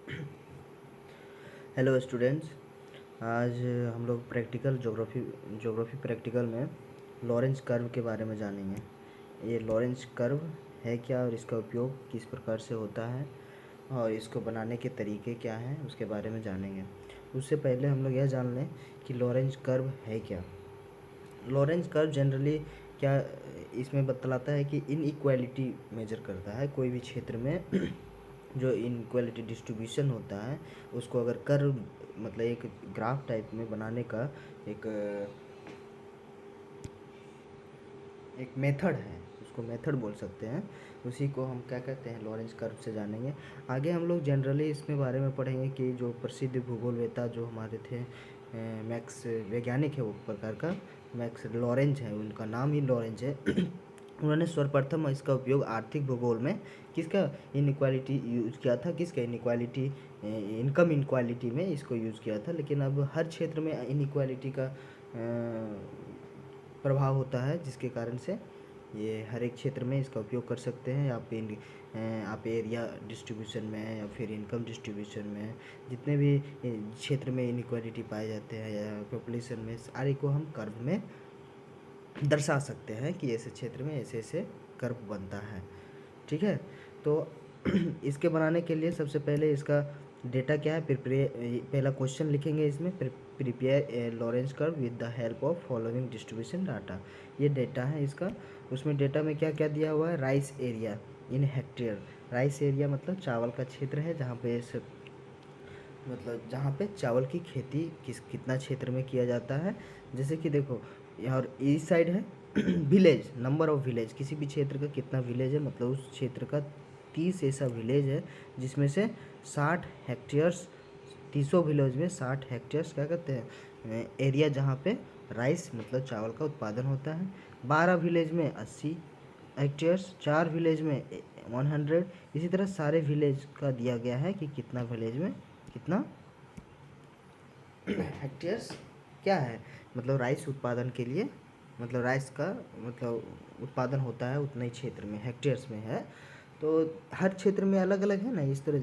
Hello students. आज हम लोग ज्योग्राफी प्रैक्टिकल में लॉरेंज कर्व के बारे में जानेंगे। ये लॉरेंज कर्व है क्या और इसका उपयोग किस प्रकार से होता है और इसको बनाने के तरीके क्या हैं उसके बारे में जानेंगे। उससे पहले हम लोग यह जान लें कि लॉरेंज कर्व है क्या। लॉरेंज कर्व जनरली क्या इसमें बतलाता है कि इनइक्वालिटी मेजर करता है कोई भी क्षेत्र में जो इनइक्वालिटी डिस्ट्रीब्यूशन होता है उसको अगर कर्व मतलब एक ग्राफ टाइप में बनाने का एक एक मेथड है, उसको मेथड बोल सकते हैं। उसी को हम क्या कहते हैं, लॉरेंज कर्व से जानेंगे। आगे हम लोग जनरली इसमें बारे में पढ़ेंगे कि जो प्रसिद्ध भूगोलवेता जो हमारे थे मैक्स वैज्ञानिक है वो प्रकार का मैक्स लॉरेंज है, उनका नाम ही लॉरेंज है। उन्होंने सर्वप्रथम इसका उपयोग आर्थिक भूगोल में किसका इनइक्वालिटी यूज किया था, किसका इनइक्वालिटी इनकम इनक्वालिटी में इसको यूज़ किया था। लेकिन अब हर क्षेत्र में इनइक्वालिटी का प्रभाव होता है जिसके कारण से ये हर एक क्षेत्र में इसका उपयोग कर सकते हैं। आप एरिया डिस्ट्रीब्यूशन में या फिर इनकम डिस्ट्रीब्यूशन में जितने भी क्षेत्र में इनइक्वालिटी पाए जाते हैं या पॉपुलेशन में, सारे को हम कर्व में दर्शा सकते हैं कि ऐसे क्षेत्र में ऐसे ऐसे कर्व बनता है। ठीक है, तो इसके बनाने के लिए सबसे पहले इसका डेटा क्या है, पहला क्वेश्चन लिखेंगे इसमें, prepare a Lorentz curve with the help of following distribution data. ये डेटा है इसका। उसमें डेटा में क्या क्या दिया हुआ है, rice area in hectare. Rice area मतलब चावल का क्षेत्र है जहाँ पे मतलब जहाँ पे चावल की खेती कितना क्षेत्र में किया जाता है। जैसे कि देखो यहाँ इस साइड है विलेज, नंबर ऑफ विलेज, किसी भी क्षेत्र का कितना विलेज है, मतलब उस क्षेत्र का 30 ऐसा विलेज है जिसमें से 60 हेक्टेयर्स, 30 विलेज में 60 हेक्टेयर्स क्या कहते हैं एरिया जहाँ पे राइस मतलब चावल का उत्पादन होता है। 12 विलेज में 80 हेक्टेयर्स, 4 विलेज में 100। इसी तरह सारे विलेज का दिया गया है कि कितना विलेज में कितना हेक्टेयर्स क्या है, मतलब राइस उत्पादन के लिए, मतलब राइस का मतलब उत्पादन होता है उतने ही क्षेत्र में, हेक्टेयर्स में है। तो हर क्षेत्र में अलग अलग है ना, इस तरह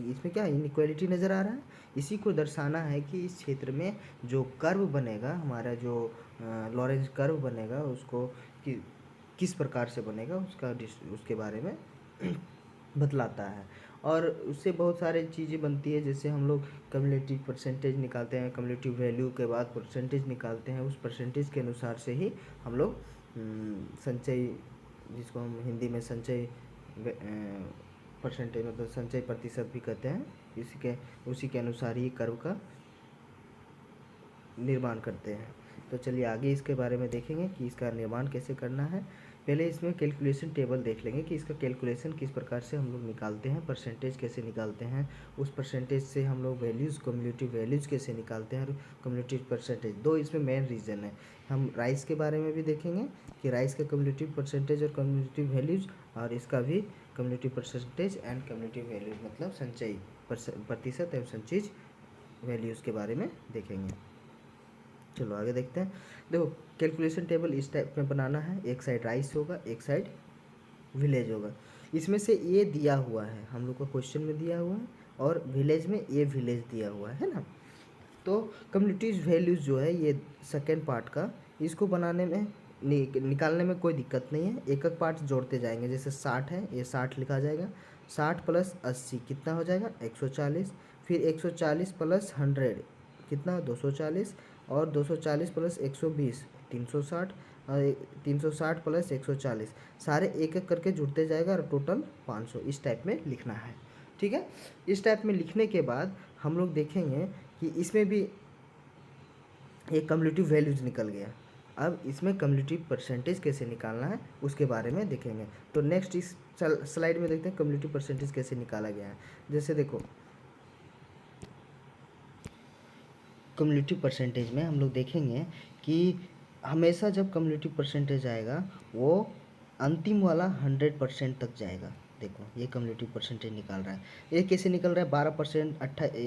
इसमें क्या इनइक्वालिटी नज़र आ रहा है। इसी को दर्शाना है कि इस क्षेत्र में जो कर्व बनेगा हमारा, जो लॉरेंज कर्व बनेगा उसको किस प्रकार से बनेगा उसके बारे में बतलाता है। और उससे बहुत सारी चीज़ें बनती है, जैसे हम लोग कम्युलेटिव परसेंटेज निकालते हैं, कम्युलेटिव वैल्यू के बाद परसेंटेज निकालते हैं, उस परसेंटेज के अनुसार से ही हम लोग संचय, जिसको हम हिंदी में संचय परसेंटेज मतलब संचय प्रतिशत भी कहते हैं, उसी के अनुसार ही कर्व का निर्माण करते हैं। तो चलिए आगे इसके बारे में देखेंगे कि इसका निर्माण कैसे करना है। पहले इसमें कैलकुलेशन टेबल देख लेंगे कि इसका कैलकुलेशन किस प्रकार से हम लोग निकालते हैं, परसेंटेज कैसे निकालते हैं, उस परसेंटेज से हम लोग वैल्यूज़ कम्युलेटिव वैल्यूज़ कैसे निकालते हैं, और कम्युलेटिव परसेंटेज। दो इसमें मेन रीज़न है। हम राइस के बारे में भी देखेंगे कि राइस का कम्युलेटिव परसेंटेज और कम्युलेटिव वैल्यूज़, और इसका भी cumulative percentage and cumulative values मतलब संचयी प्रतिशत एवं संचयी वैल्यूज़ के बारे में देखेंगे। चलो आगे देखते हैं। देखो कैलकुलेशन टेबल इस टाइप में बनाना है, एक साइड राइस होगा, एक साइड विलेज होगा। इसमें से ये दिया हुआ है, हम लोग को क्वेश्चन में दिया हुआ है, और विलेज में ये विलेज दिया हुआ है ना। तो कम्युनिटीज वैल्यूज़ जो है ये सेकेंड पार्ट का, इसको बनाने में निकालने में कोई दिक्कत नहीं है। एक एक पार्ट जोड़ते जाएंगे, जैसे 60 है, ये 60 लिखा जाएगा, 60 प्लस 80 कितना हो जाएगा 140, फिर 140 प्लस 100 कितना 240, और 240 प्लस 120 360, और 360 प्लस 140, सारे एक एक करके जुड़ते जाएगा और टोटल 500, इस टाइप में लिखना है। ठीक है, इस टाइप में लिखने के बाद हम लोग देखेंगे कि इसमें भी एक कम्युलेटिव वैल्यूज निकल गया। अब इसमें कम्युलेटिव परसेंटेज कैसे निकालना है उसके बारे में देखेंगे। तो नेक्स्ट इस स्लाइड में देखते हैं कम्युलेटिव परसेंटेज कैसे निकाला गया है। जैसे देखो कम्युलेटिव परसेंटेज में हम लोग देखेंगे कि हमेशा जब कम्युलेटिव परसेंटेज आएगा वो अंतिम वाला 100% तक जाएगा। देखो ये कम्युलेटिव परसेंटेज निकाल रहा है, ये कैसे निकल रहा है 12%,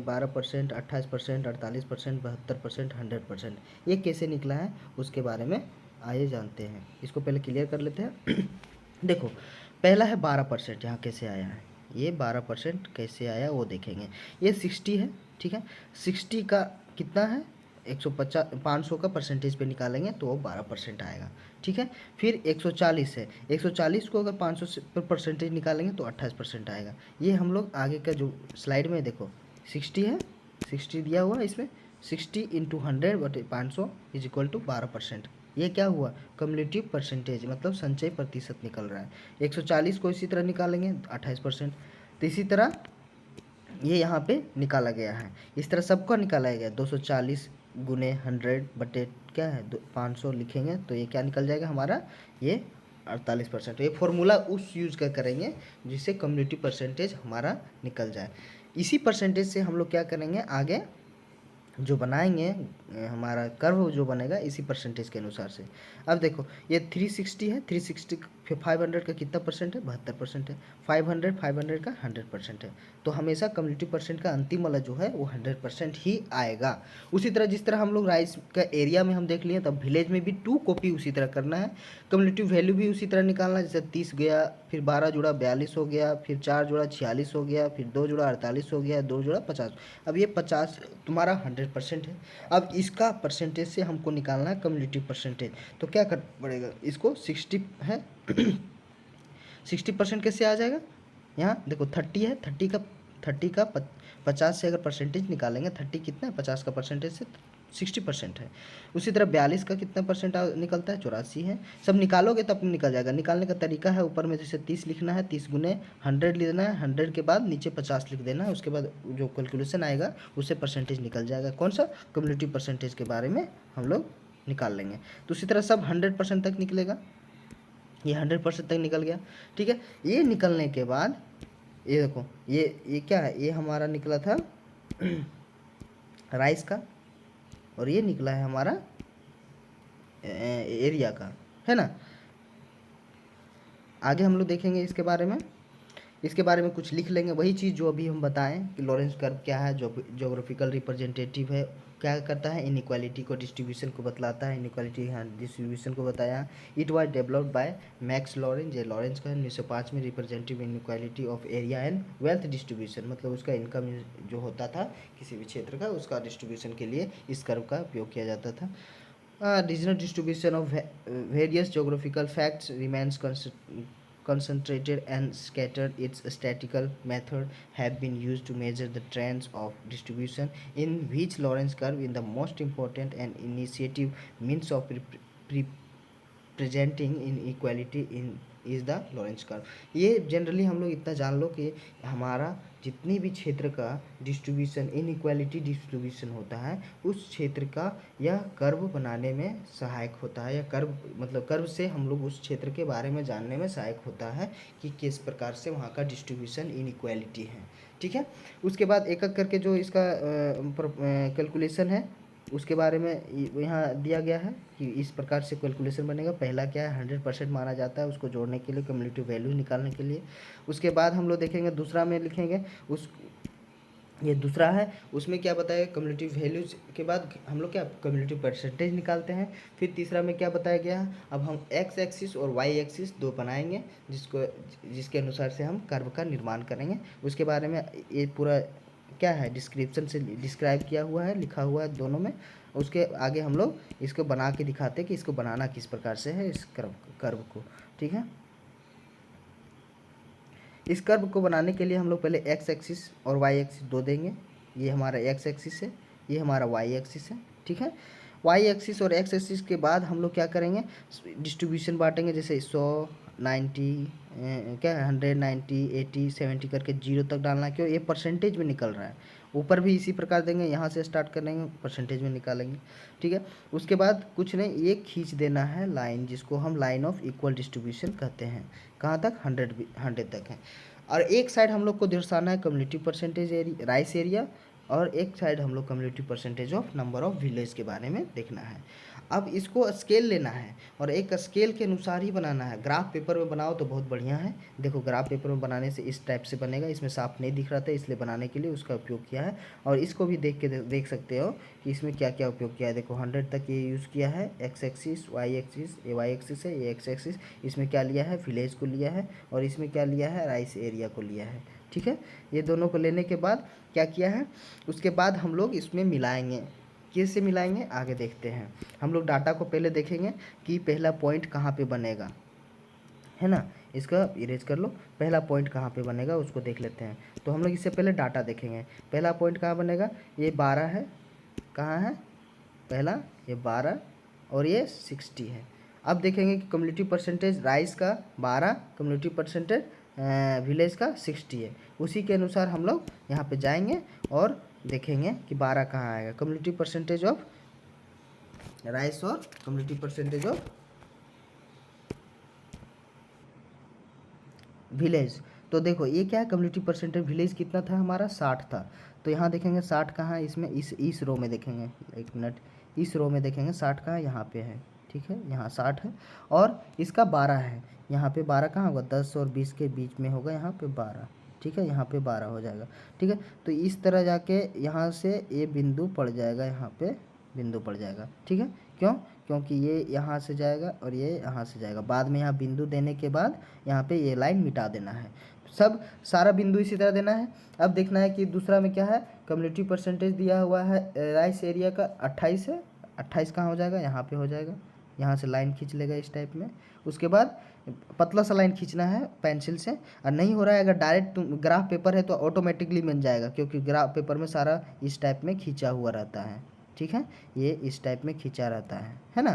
12%, 28%, 48%, 72%, 100%, ये कैसे निकला है उसके बारे में आइए जानते हैं। इसको पहले क्लियर कर लेते हैं। देखो पहला है 12%, यहाँ कैसे आया है, ये 12% कैसे आया वो देखेंगे। ये 60 है, ठीक है, 60 का कितना है 150 500 का परसेंटेज पे निकालेंगे तो वो 12% आएगा, ठीक है। फिर 140 है, 140 को अगर 500 से पर परसेंटेज निकालेंगे तो 28% आएगा। ये हम लोग आगे का जो स्लाइड में देखो 60 है, 60 दिया हुआ है इसमें, 60 इंटू 100/500 इज इक्वल टू 12%। ये क्या हुआ कम्युलेटिव परसेंटेज, मतलब संचय प्रतिशत निकल रहा है। 140 को इसी तरह निकालेंगे 28%। तो इसी तरह ये यहाँ पे निकाला गया है, इस तरह सबका निकाला गया 240 गुने 100 बटे क्या है 500 लिखेंगे तो ये क्या निकल जाएगा हमारा, ये 48%। ये फॉर्मूला उस यूज कर करेंगे जिससे कम्युनिटी परसेंटेज हमारा निकल जाए। इसी परसेंटेज से हम लोग क्या करेंगे आगे जो बनाएंगे हमारा कर्व जो बनेगा इसी परसेंटेज के अनुसार से। अब देखो ये 360 है, 360 500 का कितना परसेंट है 72% है, 500 का 100% है। तो हमेशा कम्युनिटी परसेंट का अंतिम वाला जो है वो 100% ही आएगा। उसी तरह जिस तरह हम लोग राइस का एरिया में हम देख लिए तब विलेज में भी 2 कॉपी उसी तरह करना है। कम्युनिटी वैल्यू भी उसी तरह निकालना है, जैसे 30 गया, फिर 12 जुड़ा 42 हो गया, फिर 4 जुड़ा 46 हो गया, फिर 2 जुड़ा 48 हो गया, 2 जुड़ा 50। अब ये 50 तुम्हारा 100% है। अब इसका परसेंटेज से हमको निकालना है कम्युनिटी परसेंटेज। तो क्या कर पड़ेगा, इसको 60 है 60% कैसे आ जाएगा, यहाँ देखो 30 है, 30 का 50 से अगर परसेंटेज निकालेंगे 30 कितना है 50 का परसेंटेज से 60% है। उसी तरह 42 का कितना परसेंट निकलता है 84 है। सब निकालोगे तब निकल जाएगा। निकालने का तरीका है ऊपर में जैसे 30 लिखना है, 30 गुने 100 लिखना है, 100 के बाद नीचे 50 लिख देना है, उसके बाद जो कैलकुलेशन आएगा उससे परसेंटेज निकल जाएगा। कौन सा कम्युनिटी परसेंटेज के बारे में हम लोग निकाल लेंगे। तो उसी तरह सब 100% तक निकलेगा, ये 100% तक निकल गया, ठीक है। ये निकलने के बाद ये देखो ये क्या है, ये हमारा निकला था राइस का और ये निकला है हमारा एरिया का, है ना। आगे हम लोग देखेंगे इसके बारे में, इसके बारे में कुछ लिख लेंगे, वही चीज़ जो अभी हम बताएं कि लॉरेंस कर्व क्या है, जो ज्योग्राफिकल रिप्रेजेंटेटिव है, क्या करता है इनइक्वालिटी को डिस्ट्रीब्यूशन को बतलाता है, इनइक्वालिटी हाँ डिस्ट्रीब्यूशन को बताया। It was developed by max Lawrence, ये लॉरेंस का 1905 में, representative inequality of area and wealth distribution, मतलब उसका इनकम जो होता था किसी भी क्षेत्र का उसका डिस्ट्रीब्यूशन के लिए इस कर्व का उपयोग किया जाता था। regional distribution of various geographical facts remains concentrated and scattered. Its statistical method have been used to measure the trends of distribution, in which Lorentz curve is the most important and initiative means of presenting inequality in is the Lawrence curve. ये generally हम लोग इतना जान लो कि हमारा जितनी भी क्षेत्र का डिस्ट्रीब्यूशन इनइक्वालिटी डिस्ट्रीब्यूशन होता है उस क्षेत्र का यह कर्व बनाने में सहायक होता है, या कर्व मतलब कर्व से हम लोग उस क्षेत्र के बारे में जानने में सहायक होता है कि किस प्रकार से वहाँ का डिस्ट्रीब्यूशन इनइक्वालिटी है, ठीक है। उसके बाद एक एक करके जो इसका कैलकुलेशन है उसके बारे में यहाँ दिया गया है कि इस प्रकार से कैलकुलेशन बनेगा। पहला क्या है 100% माना जाता है उसको जोड़ने के लिए, कम्युलेटिव वैल्यू निकालने के लिए। उसके बाद हम लोग देखेंगे दूसरा में लिखेंगे उस ये दूसरा है, उसमें क्या बताया कम्युलेटिव वैल्यूज के बाद हम लोग क्या कम्युलेटिव परसेंटेज निकालते हैं। फिर तीसरा में क्या बताया गया है, अब हम एक्स एक्सिस और वाई एक्सिस दो बनाएंगे जिसके अनुसार से हम कर्व का निर्माण करेंगे। उसके बारे में ये पूरा क्या है डिस्क्रिप्शन से डिस्क्राइब किया हुआ है, लिखा हुआ है दोनों में। उसके आगे हम लोग इसको बना के दिखाते हैं कि इसको बनाना किस प्रकार से है इस कर्व को, ठीक है। इस कर्व को बनाने के लिए हम लोग पहले एक्स एक्सिस और वाई एक्सिस दो देंगे। ये हमारा एक्स एक्सिस है, ये हमारा वाई एक्सिस है, ठीक है। वाई एक्सिस और एक्स एक्सिस के बाद हम लोग क्या करेंगे डिस्ट्रीब्यूशन बांटेंगे, जैसे 100 90 क्या है 100 90 80 70 करके 0 तक डालना, क्यों ये परसेंटेज में निकल रहा है। ऊपर भी इसी प्रकार देंगे, यहाँ से स्टार्ट करेंगे परसेंटेज में निकालेंगे, ठीक है। उसके बाद कुछ नहीं ये खींच देना है लाइन, जिसको हम लाइन ऑफ इक्वल डिस्ट्रीब्यूशन कहते हैं। कहाँ तक 100 तक है। और एक साइड हम लोग को दर्शाना है कम्युनिटी परसेंटेज राइस एरिया, और एक साइड हम लोग community percentage of number of village के बारे में देखना है। अब इसको स्केल लेना है और एक स्केल के अनुसार ही बनाना है। ग्राफ पेपर में बनाओ तो बहुत बढ़िया है। देखो ग्राफ पेपर में बनाने से इस टाइप से बनेगा, इसमें साफ नहीं दिख रहा था इसलिए बनाने के लिए उसका उपयोग किया है। और इसको भी देख सकते हो कि इसमें क्या क्या उपयोग किया है। देखो 100 तक ये यूज़ किया है, एक्स एक्सिस वाई एक्सिस, ये वाई एक्सिस है, ये एक्स एक्सिस। इसमें क्या लिया है विलेज को लिया है, और इसमें क्या लिया है राइस एरिया को लिया है, ठीक है। ये दोनों को लेने के बाद क्या किया है, उसके बाद हम लोग इसमें मिलाएंगे। कैसे मिलाएंगे आगे देखते हैं। हम लोग डाटा को पहले देखेंगे कि पहला पॉइंट कहाँ पे बनेगा, है ना। इसका इरेज कर लो, पहला पॉइंट कहाँ पे बनेगा उसको देख लेते हैं। तो हम लोग इससे पहले डाटा देखेंगे। पहला पॉइंट कहाँ बनेगा, ये 12 है, कहाँ है पहला, ये 12 और ये 60 है। अब देखेंगे कि कम्युनिटी परसेंटेज राइस का 12, कम्युनिटी परसेंटेज विलेज का 60 है। उसी के अनुसार हम लोग यहाँ पे जाएंगे और देखेंगे कि 12 कहाँ आएगा, कम्युनिटी परसेंटेज ऑफ राइस और कम्युनिटी परसेंटेज ऑफ विलेज। तो देखो ये क्या है, कम्युनिटी परसेंटेज विलेज कितना था हमारा, 60 था। तो यहाँ देखेंगे 60 कहाँ है, इसमें इस रो में देखेंगे, एक मिनट, इस रो में देखेंगे 60 कहाँ है, यहाँ पे है, ठीक है, यहाँ 60 है। और इसका 12 है, यहाँ पे 12 कहाँ होगा, 10 और 20 के बीच में होगा, यहाँ पे 12, ठीक है, यहाँ पे 12 हो जाएगा, ठीक है। तो इस तरह जाके यहाँ से ये बिंदु पड़ जाएगा, यहाँ पे बिंदु पड़ जाएगा, ठीक है। क्यों, क्योंकि ये यहाँ से जाएगा और ये यहाँ से जाएगा। बाद में यहाँ बिंदु देने के बाद यहाँ पे ये लाइन मिटा देना है, सब सारा बिंदु इसी तरह देना है। अब देखना है कि दूसरा में क्या है, कम्युनिटी परसेंटेज दिया हुआ है राइस एरिया का 28 है, 28 कहाँ हो जाएगा, यहाँ पे हो जाएगा। यहाँ से लाइन खींच लेगा इस टाइप में। उसके बाद पतला सा लाइन खींचना है पेंसिल से, और नहीं हो रहा है अगर डायरेक्ट ग्राफ पेपर है तो ऑटोमेटिकली बन जाएगा, क्योंकि ग्राफ पेपर में सारा इस टाइप में खींचा हुआ रहता है, ठीक है, ये इस टाइप में खींचा रहता है ना,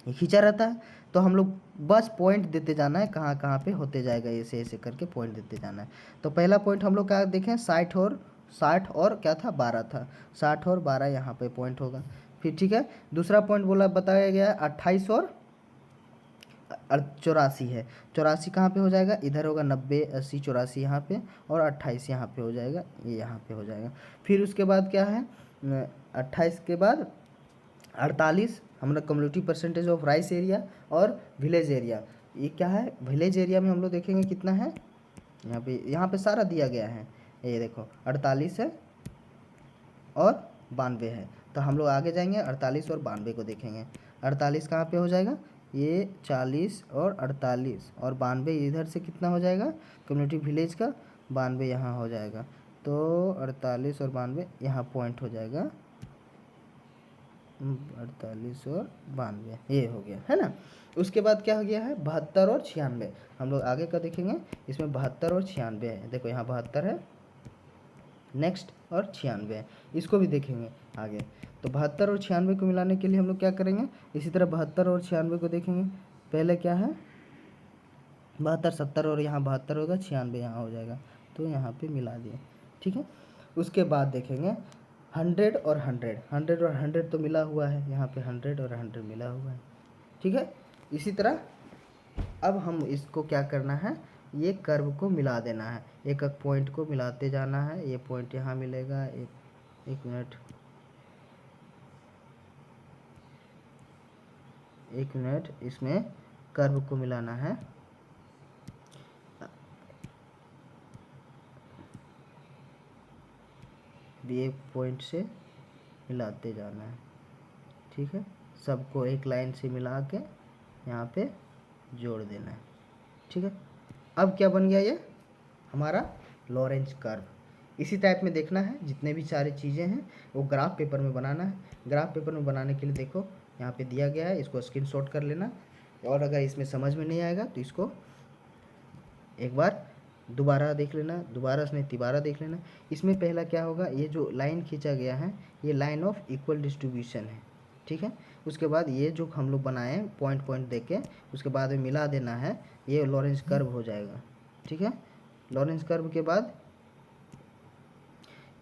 ये खींचा रहता है। तो हम लोग बस पॉइंट देते जाना है, कहाँ कहाँ पे होते जाएगा, ऐसे ऐसे करके पॉइंट देते जाना है। तो पहला पॉइंट हम लोग क्या देखें, 60 और क्या था, 12 था, 60 और 12 यहाँ पे पॉइंट होगा। फिर ठीक है, दूसरा पॉइंट बोला बताया गया है 28 और 84 है। 84 कहाँ पे हो जाएगा, इधर होगा 90, 80, 84 यहाँ पे, और 28 यहाँ पे हो जाएगा, ये यहाँ पे हो जाएगा। फिर उसके बाद क्या है, 28 के बाद 48 हमारा community percentage of rice area और विलेज एरिया। ये क्या है, विलेज एरिया में हम लोग देखेंगे कितना है, यहाँ पे सारा दिया गया है, ये देखो 48 है और 92 है। तो हम लोग आगे जाएंगे 48 और 92 को देखेंगे। 48 कहाँ पे हो जाएगा, ये 40 और 48 और 92 इधर से कितना हो जाएगा, कम्युनिटी विलेज का 92 यहाँ हो जाएगा। तो 48 और 92 यहाँ पॉइंट हो जाएगा, 48 और 92 ये हो गया, है ना। उसके बाद क्या हो गया है, 72 और 96। हम लोग आगे का देखेंगे, इसमें 72 और 96 है, देखो यहाँ 72 है नेक्स्ट और 96 है, इसको भी देखेंगे आगे। तो 72 और 96 को मिलाने के लिए हम लोग क्या करेंगे, इसी तरह 72 और 96 को देखेंगे। पहले क्या है, 72 70 और यहाँ 72 होगा, 96 यहाँ हो जाएगा, तो यहाँ पे मिला दिए, ठीक है। उसके बाद देखेंगे 100 और 100, 100 और 100 तो मिला हुआ है, यहाँ पे 100 और 100 मिला हुआ है, ठीक है। इसी तरह अब हम इसको क्या करना है, ये कर्व को मिला देना है, एक एक पॉइंट को मिलाते जाना है। ये पॉइंट यहाँ मिलेगा, एक मिनट, एक मिनट, इसमें कर्व को मिलाना है। ये पॉइंट से मिलाते जाना है, ठीक है, सबको एक लाइन से मिला के यहाँ पे जोड़ देना है, ठीक है। अब क्या बन गया, ये हमारा लॉरेंज कर्व। इसी टाइप में देखना है, जितने भी सारी चीज़ें हैं वो ग्राफ पेपर में बनाना है। ग्राफ पेपर में बनाने के लिए देखो यहाँ पे दिया गया है, इसको स्क्रीनशॉट कर लेना, और अगर इसमें समझ में नहीं आएगा तो इसको एक बार दोबारा देख लेना, दोबारा से नहीं तिबारा देख लेना। इसमें पहला क्या होगा, ये जो लाइन खींचा गया है ये लाइन ऑफ इक्वल डिस्ट्रीब्यूशन है, ठीक है। उसके बाद ये जो हम लोग बनाए पॉइंट पॉइंट दे के उसके बाद में मिला देना है, ये लॉरेंज कर्व हो जाएगा, ठीक है। लॉरेंज कर्व के बाद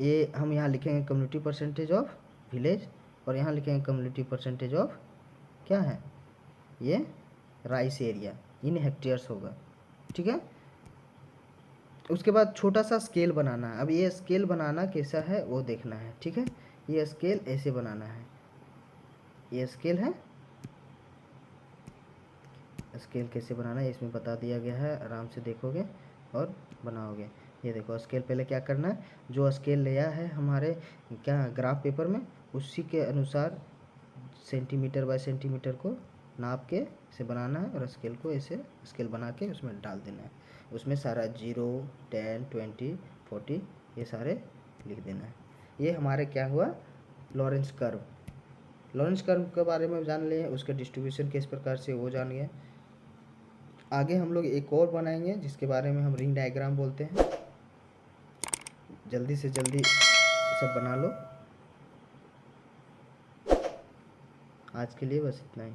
ये हम यहाँ लिखेंगे कम्युनिटी परसेंटेज ऑफ विलेज, और यहाँ लिखेंगे कम्युनिटी परसेंटेज ऑफ क्या है, ये राइस एरिया इन हेक्टेयर्स होगा, ठीक है। उसके बाद छोटा सा स्केल बनाना है। अब ये स्केल बनाना कैसा है वो देखना है, ठीक है। ये स्केल ऐसे बनाना है, ये स्केल है, स्केल कैसे बनाना है इसमें बता दिया गया है, आराम से देखोगे और बनाओगे। ये देखो स्केल पहले क्या करना है, जो स्केल लिया है हमारे क्या ग्राफ पेपर में उसी के अनुसार सेंटीमीटर बाय सेंटीमीटर को नाप के इसे बनाना है, और स्केल को ऐसे स्केल बना के उसमें डाल देना है। उसमें सारा 0, 10, 20, 40 ये सारे लिख देना है। ये हमारे क्या हुआ, लॉरेंस कर्व। लॉरेंस कर्व के बारे में जान लिए, उसका डिस्ट्रीब्यूशन किस प्रकार से वो जान गए। आगे हम लोग एक और बनाएंगे जिसके बारे में हम रिंग डायग्राम बोलते हैं। जल्दी से जल्दी सब बना लो। आज के लिए बस इतना ही।